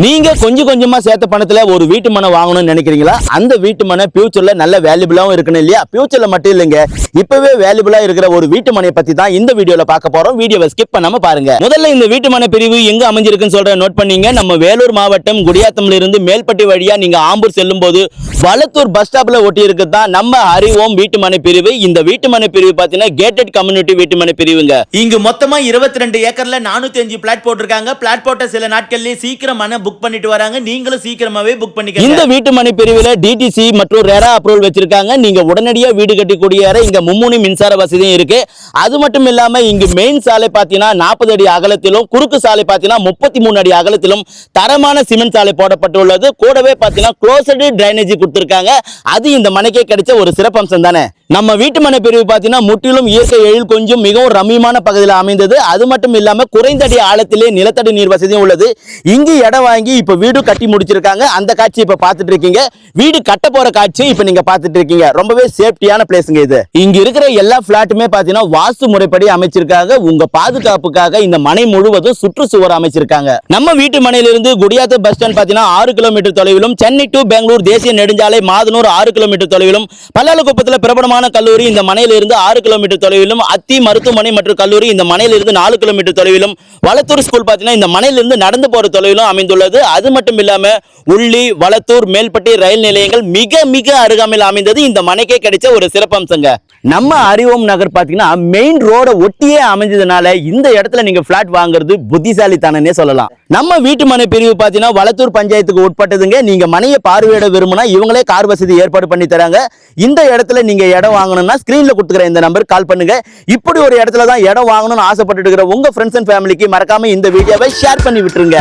நீங்க கொஞ்சம் கொஞ்சமா சேர்த்த பணத்துல ஒரு வீட்டு மனை வாங்கணும்னு நினைக்கிறீங்களா? அந்த வீட்டு மனை ஃபியூச்சர்ல நல்ல வேல்யூபிளாவும் இருக்கணும் இல்லையா? ஃபியூச்சர்ல மட்டும் இல்லைங்க, இப்பவே வேல்யூபிளா இருக்கிற ஒரு வீட்டு மனையை பத்தி தான் இந்த வீடியோல பார்க்க போறோம். வீடியோவை ஸ்கிப் பண்ணாம பாருங்க. முதல்ல இந்த வீட்டு மனை பிரிவு எங்க அமைஞ்சிருக்குன்னு சொல்ற நோட் பண்ணீங்க. நம்ம வேலூர் மாவட்டம் குடியாத்தம்ல இருந்து மேல்பட்டி வழியா நீங்க ஆம்பூர் செல்லும் போது வளத்தூர் பஸ் ஸ்டாப்ல ஒட்டி இருக்குதான் நம்ம ஹரிஓம் வீட்டு மனை பிரிவு. இந்த வீட்டு மனை பிரிவு பாத்தீங்கன்னா கேட்டட் கம்யூனிட்டி வீட்டு மனை பிரிவுங்க. இங்கு மொத்தமா 22 ஏக்கர்ல 405 பிளாட் போட்டிருக்காங்க. பிளாட் போட்ட சில நாட்கள்லயே சீக்கிரமான புக் பண்ணிட்டு வராங்க. நீங்களும் சீக்கிரமாவே புக் பண்ணிக்கங்க. இந்த வீட்டு மனை பிரிவுல டிடிசி மற்றும் ரெரா அப்ரூவல் வச்சிருக்காங்க. நீங்க உடனடியா வீடு கட்டி குடியேற இங்க மும்முனை மின்சார வசதியும் இருக்கு. அது மட்டும் இல்லாம இங்கு மெயின் சாலை பாத்தீங்கன்னா 40 அடி அகலத்திலும், குறுக்கு சாலை பாத்தீங்கன்னா 33 அடி அகலத்திலும் தரமான சிமெண்ட் சாலை போடப்பட்டுள்ளது. கூடவே பாத்தீங்கன்னா க்ளோஸ்டு டிரைனேஜ் கொடுத்திருக்காங்க. அது இந்த மனைக்கே கிடைச்ச ஒரு சிறப்பம்சம் தானே. நம்ம வீட்டு மனை பிரிவு பாத்தீங்கன்னா முற்றிலும் இயற்கை எழில் கொஞ்சம் மிகவும் ரம்மியமான பகுதியில் அமைந்தது. அது மட்டும் இல்லாம குறைந்தடி ஆழத்திலே நிலத்தடி நீர் வசதியும் உள்ளது. இங்கு இடம் வாங்கி இப்ப வீடு கட்டி முடிச்சிருக்காங்க. அந்த காட்சி இப்ப பாத்துட்டு இருக்கீங்க. வீடு கட்ட போற காட்சி இப்ப நீங்க பாத்துட்டு இருக்கீங்க. ரொம்பவே சேஃப்டியான பிளேஸ்ங்க இது. இங்க இருக்கிற எல்லா பிளாட்டுமே பாத்தீங்கன்னா வாஸ்து முறைப்படி அமைச்சிருக்காங்க. உங்க பாதுகாப்புக்காக இந்த மனை முழுவதும் சுற்றுச்சுவர் அமைச்சிருக்காங்க. நம்ம வீட்டு மனையிலிருந்து குடியாத்த பஸ் ஸ்டாண்ட் பாத்தீங்கன்னா 6 கிலோமீட்டர் தொலைவிலும், சென்னை டு பெங்களூர் தேசிய நெடுஞ்சாலை மாதனூர் 6 கிலோமீட்டர் தொலைவிலும், பல்லாலக்குப்பத்தில் பிரபலமான கல்லூரி இந்த மனையிலிருந்து 6 கிலோமீட்டர் தொலைவிலும், அத்தி மருத்துவமனை மற்றும் கல்லூரி இந்த மனையிலிருந்து 4 கிலோமீட்டர் தொலைவிலும், வளத்தூர் ஸ்கூல் பாத்தீங்கன்னா இந்த மனையிலிருந்து நடந்து போற தொலைவிலும் அமைந்துள்ளது. அது மட்டும் இல்லாம உள்ளி, வளத்தூர், மேல்பட்டி ரயில் நிலையங்கள் மிக மிக அருகாமையில் அமைந்தது இந்த மனைக்கே கிடைச்ச ஒரு சிறப்பம்சங்க. நம்ம ஹரிஓம் நகர் பாத்தீங்கன்னா மெயின் ரோட ஒட்டியே அமைஞ்சதுனால இந்த இடத்துல நீங்க பிளாட் வாங்குறது புத்திசாலித்தனம்னே சொல்லலாம். நம்ம வீட்டு மனை பிரிவு பாத்தீங்கன்னா வளத்தூர் பஞ்சாயத்துக்கு உட்பட்டதுங்க. நீங்க மனையை பார்வையிட விரும்பினா இவங்களே கார் வசதி ஏற்பாடு பண்ணி தராங்க. இந்த இடத்துல நீங்க இடம் வாங்கணும்னா ஸ்கிரீன்ல கொடுத்துக்கிற இந்த நம்பருக்கு கால் பண்ணுங்க. இப்படி ஒரு இடத்துல தான் இடம் வாங்கணும்னு ஆசைப்பட்டு இருக்கிற உங்க ஃப்ரெண்ட்ஸ் அண்ட் ஃபேமிலிக்கு மறக்காம இந்த வீடியோவை ஷேர் பண்ணி விட்டுருங்க.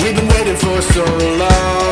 We've been waiting for so long.